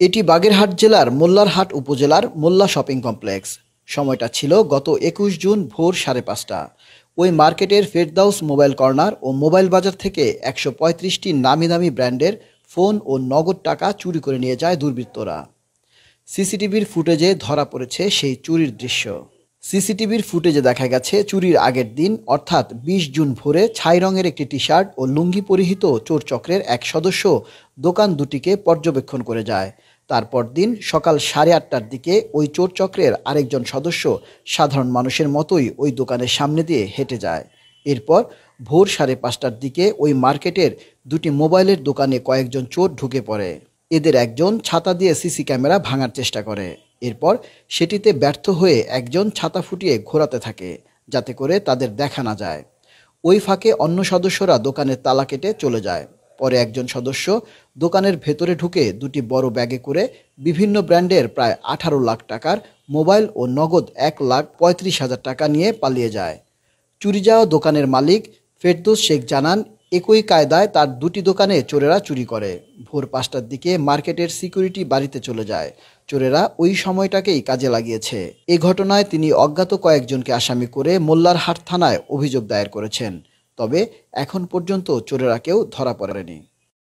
এটি বাগেরহাট জেলার মোল্লারহাট উপজেলার মোল্লা শপিং কমপ্লেক্স। সময়টা ছিল গত ২১ জুন ভোর ৫:৩০। ওই মার্কেটের ফেরদাউস মোবাইল কর্নার ও মোবাইল বাজার থেকে ১৩৫টি নামি দামি ব্র্যান্ডের ফোন ও নগদ টাকা চুরি করে নিয়ে যায় দুর্বৃত্তরা। সিসিটিভির ফুটেজে ধরা পড়েছে সেই চুরির দৃশ্য। সিসিটিভির ফুটেজে দেখা গেছে চুরির আগের দিন অর্থাৎ ২০ জুন ভোরে ছাই রঙের একটি টি শার্ট ও লুঙ্গি পরিহিত চোর চক্রের এক সদস্য দোকান দুটিকে পর্যবেক্ষণ করে যায়। তারপর দিন সকাল ৮:৩০টার দিকে ওই চোর চক্রের আরেকজন সদস্য সাধারণ মানুষের মতোই ওই দোকানের সামনে দিয়ে হেঁটে যায়। এরপর ভোর ৫:৩০টার দিকে ওই মার্কেটের দুটি মোবাইলের দোকানে কয়েকজন চোর ঢুকে পড়ে। এদের একজন ছাতা দিয়ে সিসি ক্যামেরা ভাঙার চেষ্টা করে। এরপর সেটিতে ব্যর্থ হয়ে একজন ছাতা ফুটিয়ে ঘোরাতে থাকে যাতে করে তাদের দেখা না যায়। ওই ফাঁকে অন্য সদস্যরা দোকানের তালা কেটে চলে যায়। পরে একজন সদস্য দোকানের ভেতরে ঢুকে দুটি বড় ব্যাগে করে বিভিন্ন ব্র্যান্ডের প্রায় ১৮ লাখ টাকার মোবাইল ও নগদ ১,৩৫,০০০ টাকা নিয়ে পালিয়ে যায়। চুরি যাওয়া দোকানের মালিক ফেরদৌস শেখ জানান, একই কায়দায় তার দুটি দোকানে চোরেরা চুরি করে। ভোর ৫টার দিকে মার্কেটের সিকিউরিটি বাড়িতে চলে যায়। চোরেরা ওই সময়টাকেই কাজে লাগিয়েছে। এ ঘটনায় তিনি অজ্ঞাত কয়েকজনকে আসামি করে মোল্লারহাট থানায় অভিযোগ দায়ের করেছেন। তবে এখন পর্যন্ত চোরেরা কেউ ধরা পড়েনি।